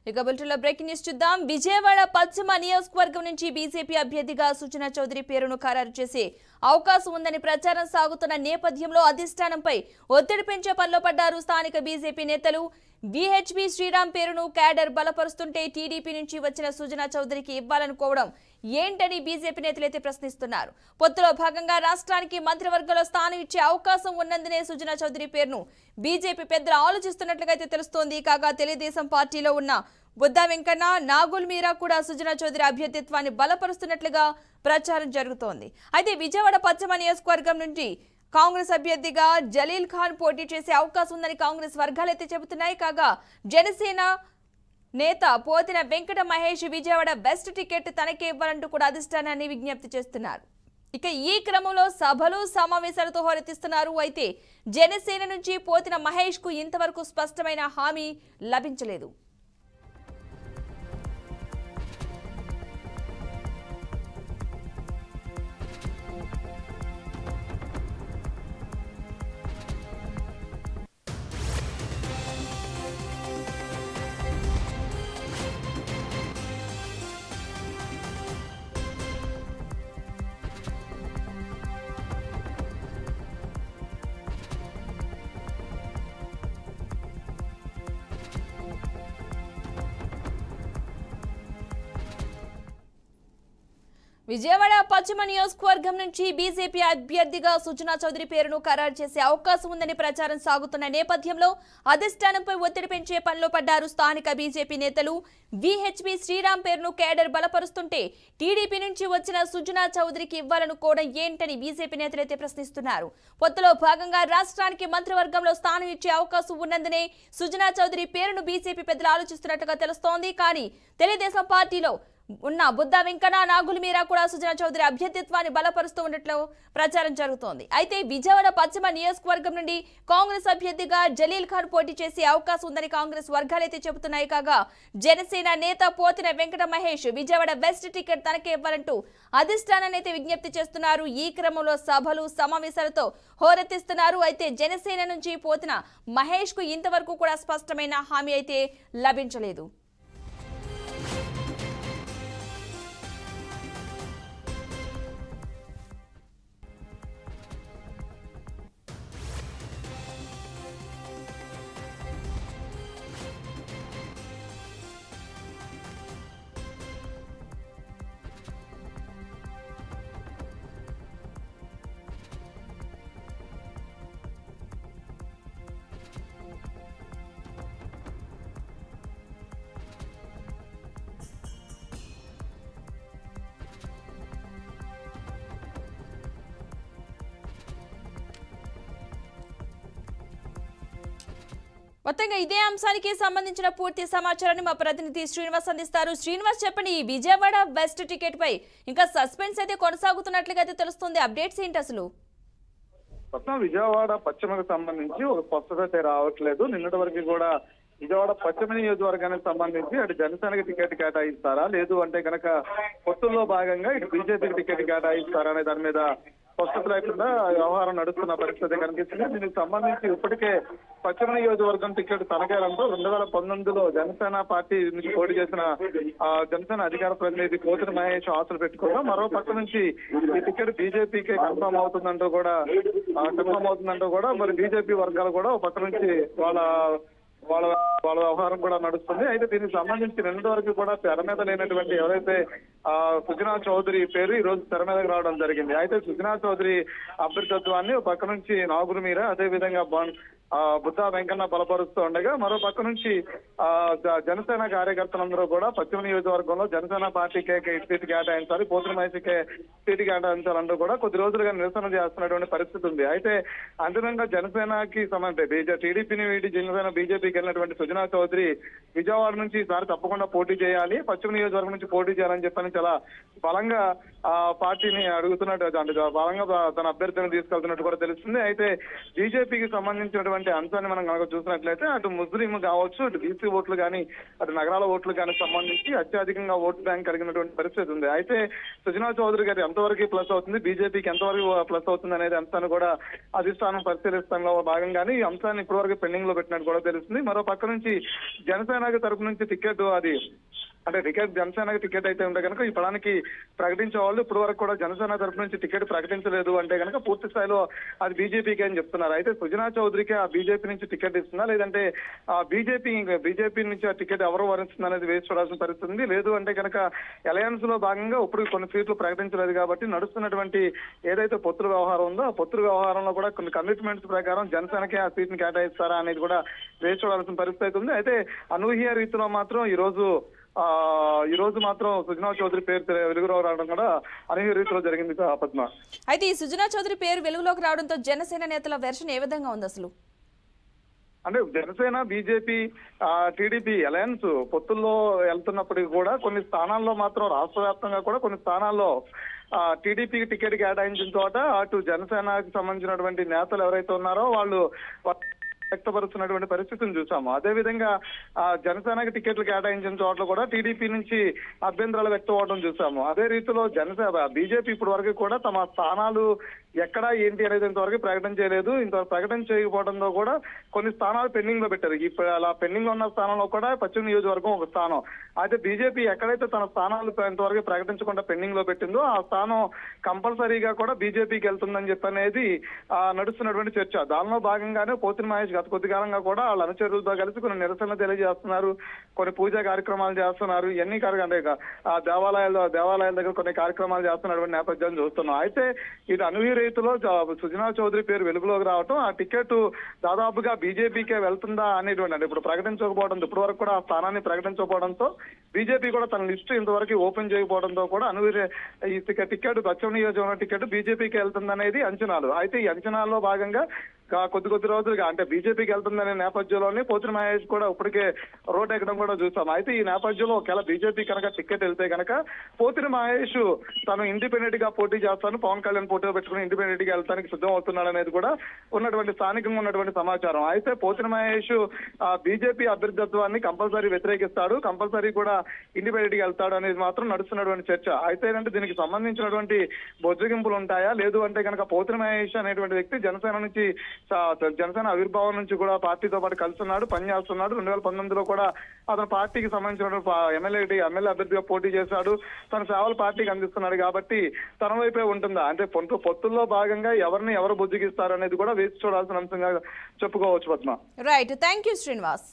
ఇక బులెటిన్లో breaking news చూద్దాం. విజయవాడ పశ్చిమ నియోజకవర్గం నుంచి బీజేపీ అభ్యర్థిగా సుజనా చౌదరి పేరును ఖరారు చేసే అవకాశం ఉందని ప్రచారం సాగుతున్న నేపథ్యంలో అధిష్టానంపై ఒత్తిడి పెంచే పనిలో పడ్డారు స్థానిక బీజేపీ నేతలు. విహెచ్బి శ్రీరామ్ పేరును క్యాడర్ బలపరుస్తుంటే టీడీపీ నుంచి వచ్చిన సుజనా చౌదరికి ఇవ్వాలనుకోవడం ఏంటని బీజేపీ నేతలైతే ప్రశ్నిస్తున్నారు. పొత్తులో భాగంగా రాష్ట్రానికి మంత్రివర్గంలో స్థానం ఇచ్చే అవకాశం ఉన్నందునే సుజనా చౌదరి పేరును బీజేపీ పెద్దలు ఆలోచిస్తున్నట్లుగా అయితే తెలుస్తోంది. కాగా తెలుగుదేశం పార్టీలో ఉన్న బుద్దా వెంకన్న, నాగుల్ మీరా కూడా సుజనా చౌదరి అభ్యర్థిత్వాన్ని బలపరుస్తున్నట్లుగా ప్రచారం జరుగుతోంది. అయితే విజయవాడ పశ్చిమ నియోజకవర్గం నుంచి కాంగ్రెస్ అభ్యర్థిగా జలీల్ ఖాన్ పోటీ చేసే అవకాశం ఉందని కాంగ్రెస్ వర్గాలైతే చెబుతున్నాయి. కాగా జనసేన నేత పోతిన వెంకట మహేష్ విజయవాడ వెస్ట్ టికెట్ తనకే ఇవ్వాలంటూ కూడా అధిష్టానాన్ని విజ్ఞప్తి చేస్తున్నారు. ఇక ఈ క్రమంలో సభలు సమావేశాలతో హోరెత్తిస్తున్నారు. అయితే జనసేన నుంచి పోతిన మహేష్ కు ఇంతవరకు స్పష్టమైన హామీ లభించలేదు. విజయవాడ పశ్చిమ నియోజకవర్గం నుంచి బీజేపీ అభ్యర్థిగా సుజనా చౌదరి పేరును ఖరారు చేసే అవకాశం ఉందని ప్రచారం సాగుతున్న నేపథ్యంలో అధిష్టానంపై ఒత్తిడి పెంచే పనిలో పడ్డారు స్థానిక బీజేపీ నేతలు. విహెచ్బి శ్రీరామ్ పేరును కేడర్ బలపరుస్తుంటే టీడీపీ నుంచి వచ్చిన సుజనా చౌదరికి ఇవ్వాలనుకోవడం ఏంటని బీజేపీ నేతలైతే ప్రశ్నిస్తున్నారు. పొత్తులో భాగంగా రాష్ట్రానికి మంత్రివర్గంలో స్థానం ఇచ్చే అవకాశం ఉన్నందునే సుజనా చౌదరి పేరును బీజేపీ పెద్దలు ఆలోచిస్తున్నట్టుగా తెలుస్తోంది. కానీ తెలుగుదేశం పార్టీలో ఉన్న బుద్దా వెంకన్న, నాగుల్ మీరా కూడా సుజనా చౌదరి అభ్యర్థిత్వాన్ని బలపరుస్తూ ఉన్నట్లు ప్రచారం జరుగుతోంది. అయితే విజయవాడ పశ్చిమ నియోజకవర్గం నుండి కాంగ్రెస్ అభ్యర్థిగా జలీల్ ఖాన్ పోటీ చేసే అవకాశం ఉందని కాంగ్రెస్ వర్గాలైతే చెబుతున్నాయి. కాగా జనసేన నేత పోతిన వెంకట మహేష్ విజయవాడ వెస్ట్ టికెట్ తనకే ఇవ్వాలంటూ అధిష్టానాన్ని అయితే విజ్ఞప్తి చేస్తున్నారు. ఈ క్రమంలో సభలు సమావేశాలతో హోరెత్తిస్తున్నారు. అయితే జనసేన నుంచి పోతిన మహేష్ కు ఇంతవరకు కూడా స్పష్టమైన హామీ అయితే లభించలేదు. మొత్తంగా ఇదే అంశానికి సంబంధించిన పూర్తి సమాచారాన్ని మా ప్రతినిధి శ్రీనివాస్ అందిస్తారు. శ్రీనివాస్, చెప్పండి, ఈ విజయవాడ వెస్ట్ టికెట్ పై ఇంకా సస్పెన్స్ అయితే కొనసాగుతున్నట్లుగా అయితే తెలుస్తుంది. అప్డేట్స్ ఏంటి అసలు? విజయవాడ పశ్చిమకు సంబంధించి ఒక స్పష్టత అయితే రావట్లేదు. నిన్నటి వరకు కూడా విజయవాడ పశ్చిమ నియోజకవర్గానికి సంబంధించి అటు జనసేనకి టికెట్ కేటాయిస్తారా, లేదు అంటే కనుక పొత్తుల్లో భాగంగా ఇటు బీజేపీకి టికెట్ కేటాయిస్తారా అనే దాని మీద స్పష్టత లేకుండా వ్యవహారం నడుస్తున్న పరిస్థితి కనిపిస్తుంది. దీనికి సంబంధించి ఇప్పటికే పశ్చిమ నియోజకవర్గం టికెట్ తనకేలంతో 2019లో జనసేన పార్టీ నుంచి పోటీ చేసిన జనసేన అధికార ప్రతినిధి పోతిన మహేష్ ఆశలు పెట్టుకోగా మరో పక్క నుంచి ఈ టికెట్ బీజేపీకే కన్ఫర్మ్ అవుతుందంటూ కూడా మరి బీజేపీ వర్గాలు కూడా ఒక పక్క నుంచి వాళ్ళ వ్యవహారం కూడా నడుస్తుంది. అయితే దీనికి సంబంధించి నిన్నటి వరకు కూడా తెర మీద లేనటువంటి ఎవరైతే సుజనా చౌదరి పేరు ఈ రోజు తెర మీదకి రావడం జరిగింది. అయితే సుజనా చౌదరి అభ్యర్థిత్వాన్ని ఒక పక్క నుంచి నాగుల్ మీరా, అదే విధంగా బుద్దా వెంకన్న బలపరుస్తూ ఉండగా మరో పక్క నుంచి జనసేన కార్యకర్తలందరూ కూడా పశ్చిమ నియోజకవర్గంలో జనసేన పార్టీకే సీటు కేటాయించాలి, పోతిన మహేష్కే సీటు కేటాయించాలంటూ కూడా కొద్ది రోజులుగా నిరసన చేస్తున్నటువంటి పరిస్థితి ఉంది. అయితే అంతిమంగా జనసేనకి సంబంధించి టీడీపీని వీడి జనసేన బీజేపీకి వెళ్ళినటువంటి సుజనా చౌదరి విజయవాడ నుంచి ఈసారి తప్పకుండా పోటీ చేయాలి, పశ్చిమ నియోజకవర్గం నుంచి పోటీ చేయాలని చెప్పని చాలా బలంగా పార్టీని అడుగుతున్నట్టు, అంటే బలంగా తన అభ్యర్థిని తీసుకెళ్తున్నట్టు కూడా తెలుస్తుంది. అయితే బీజేపీకి సంబంధించినటువంటి అనేటువంటి అంశాన్ని మనం కనుక చూసినట్లయితే అటు ముస్లిం కావచ్చు, అటు బీసీ ఓట్లు కానీ, అటు నగరాల ఓట్లు కానీ సంబంధించి అత్యధికంగా ఓటు బ్యాంక్ కలిగినటువంటి పరిస్థితి ఉంది. అయితే సుజనా చౌదరి గారు ఎంతవరకు ప్లస్ అవుతుంది, బీజేపీకి ఎంతవరకు ప్లస్ అవుతుంది అనేది అంశాన్ని కూడా అధిష్టానం పరిశీలిస్తాంలో భాగంగానే ఈ అంశాన్ని ఇప్పటివరకు పెండింగ్ లో పెట్టినట్టు కూడా తెలుస్తుంది. మరో పక్క నుంచి జనసేన తరపు నుంచి టికెట్ అది అంటే జనసేనకి టికెట్ అయితే ఉంటే కనుక ఈ పడానికి ప్రకటించే వాళ్ళు ఇప్పటి వరకు కూడా జనసేన తరపు నుంచి టికెట్ ప్రకటించలేదు అంటే కనుక పూర్తి స్థాయిలో అది బీజేపీకి అని చెప్తున్నారు. అయితే సుజనా చౌదరికి ఆ బీజేపీ నుంచి టికెట్ ఇస్తుందా, లేదంటే ఆ బీజేపీ నుంచి ఆ టికెట్ ఎవరు వరిస్తుందా అనేది వేచి చూడాల్సిన పరిస్థితి ఉంది. లేదు అంటే కనుక అలయన్స్ లో భాగంగా ఇప్పుడు కొన్ని సీట్లు ప్రకటించలేదు కాబట్టి నడుస్తున్నటువంటి ఏదైతే పొత్తుల వ్యవహారం ఉందో ఆ పొత్తుల వ్యవహారంలో కూడా కొన్ని కమిట్మెంట్స్ ప్రకారం జనసేనకి ఆ సీట్ ని కేటాయిస్తారా అనేది కూడా వేచి చూడాల్సిన పరిస్థితి ఉంది. అయితే అనూహ్య రీతిలో మాత్రం ఈ రోజు మాత్రం సుజనా చౌదరి పేరు వెలుగులోకి రావడం కూడా అనేక రీతిలో జరిగింది పద్మ. అయితే ఈ సుజనా చౌదరి పేరు వెలుగులోకి రావడంతో జనసేన నేతల వెర్షన్ ఏ విధంగా ఉంది అసలు? అంటే జనసేన, బీజేపీ, టీడీపీ అలయన్స్ పొత్తుల్లో వెళ్తున్నప్పటికీ కూడా కొన్ని స్థానాల్లో మాత్రం రాష్ట్ర వ్యాప్తంగా కూడా కొన్ని స్థానాల్లో టీడీపీకి టికెట్ కేటాయించిన చోట అటు జనసేనకి సంబంధించినటువంటి నేతలు ఎవరైతే ఉన్నారో వాళ్ళు వ్యక్తపరుస్తున్నటువంటి పరిస్థితిని చూసాము. అదేవిధంగా జనసేనకి టికెట్లు కేటాయించిన చోట్ల కూడా టీడీపీ నుంచి అభ్యంతరాలు వ్యక్తం అవడం చూసాము. అదే రీతిలో బీజేపీ ఇప్పటి వరకు కూడా తమ స్థానాలు ఎక్కడ ఏంటి అనేది ఇంతవరకు ప్రకటన చేయలేదు. ఇంతవరకు ప్రకటన చేయకపోవడంతో కూడా కొన్ని స్థానాలు పెండింగ్ లో పెట్టారు. ఇప్పుడు అలా పెండింగ్ లో ఉన్న స్థానంలో కూడా పశ్చిమ నియోజకవర్గం ఒక స్థానం. అయితే బీజేపీ ఎక్కడైతే తన స్థానాలు ఇంతవరకు ప్రకటించకుండా పెండింగ్ లో పెట్టిందో ఆ స్థానం కంపల్సరీగా కూడా బీజేపీకి వెళ్తుందని చెప్పనేది నడుస్తున్నటువంటి చర్చ. దానిలో భాగంగానే పోతిన మహేష్ గత కొద్ది కాలంగా కూడా వాళ్ళ అనుచరులతో కలిసి కొన్ని నిరసనలు తెలియజేస్తున్నారు, కొన్ని పూజా కార్యక్రమాలు చేస్తున్నారు. ఇవన్నీ అంటే దేవాలయాల దగ్గర కొన్ని కార్యక్రమాలు చేస్తున్నటువంటి నేపథ్యాన్ని చూస్తున్నాం. అయితే ఇది అనూహ్య రీతిలో సుజనా చౌదరి పేరు వెలుగులోకి రావటం, ఆ టికెట్ దాదాపుగా బీజేపీకే వెళ్తుందా అనేటువంటి అంటే ఇప్పుడు ప్రకటించకపోవడంతో ఇప్పటి వరకు కూడా ఆ స్థానాన్ని ప్రకటించకపోవడంతో బీజేపీ కూడా తన లిస్టు ఇంతవరకు ఓపెన్ చేయకపోవడంతో కూడా ఈ టికెట్ పశ్చిమ నియోజకవర్గం టికెట్ బీజేపీకి వెళ్తుందనేది అంచనాలు. అయితే ఈ అంచనాల్లో భాగంగా కొద్ది రోజులుగా అంటే బీజేపీకి వెళ్తుందనే నేపథ్యంలోనే పోతిన మహేష్ కూడా ఇప్పటికే రోడ్ ఎక్కడం కూడా చూసాం. అయితే ఈ నేపథ్యంలో ఒకవేళ బీజేపీ కనుక టికెట్ వెళ్తే కనుక పోతిన మహేష్ తను ఇండిపెండెంట్ గా పోటీ చేస్తాను, పవన్ కళ్యాణ్ పోటీలో పెట్టుకుని ఇండిపెండెంట్ గా వెళ్తానికి సిద్ధం అవుతున్నాడు అనేది కూడా ఉన్నటువంటి స్థానికంగా ఉన్నటువంటి సమాచారం. అయితే పోతిన మహేష్ బీజేపీ అభ్యర్థిత్వాన్ని కంపల్సరీ వ్యతిరేకిస్తాడు, కంపల్సరీ కూడా ఇండిపెండెంట్ గా వెళ్తాడు అనేది మాత్రం నడుస్తున్నటువంటి చర్చ. అయితే ఏంటంటే దీనికి సంబంధించినటువంటి బొజ్జగింపులు ఉంటాయా, లేదు అంటే కనుక పోతిన మహేష్ అనేటువంటి వ్యక్తి జనసేన ఆవిర్భావం నుంచి కూడా పార్టీతో పాటు కలుస్తున్నాడు, పనిచేస్తున్నాడు. 2019లో కూడా అతను పార్టీకి సంబంధించిన ఎమ్మెల్యే అభ్యర్థిగా పోటీ చేశాడు, తన సేవలు పార్టీకి అందిస్తున్నాడు. కాబట్టి తన వైపే ఉంటుందా అంటే పొత్తుల్లో భాగంగా ఎవరు బుజ్జిగిస్తారు అనేది కూడా వేచి చూడాల్సిన అంశంగా చెప్పుకోవచ్చు Padma. Right, thank you Srinivas.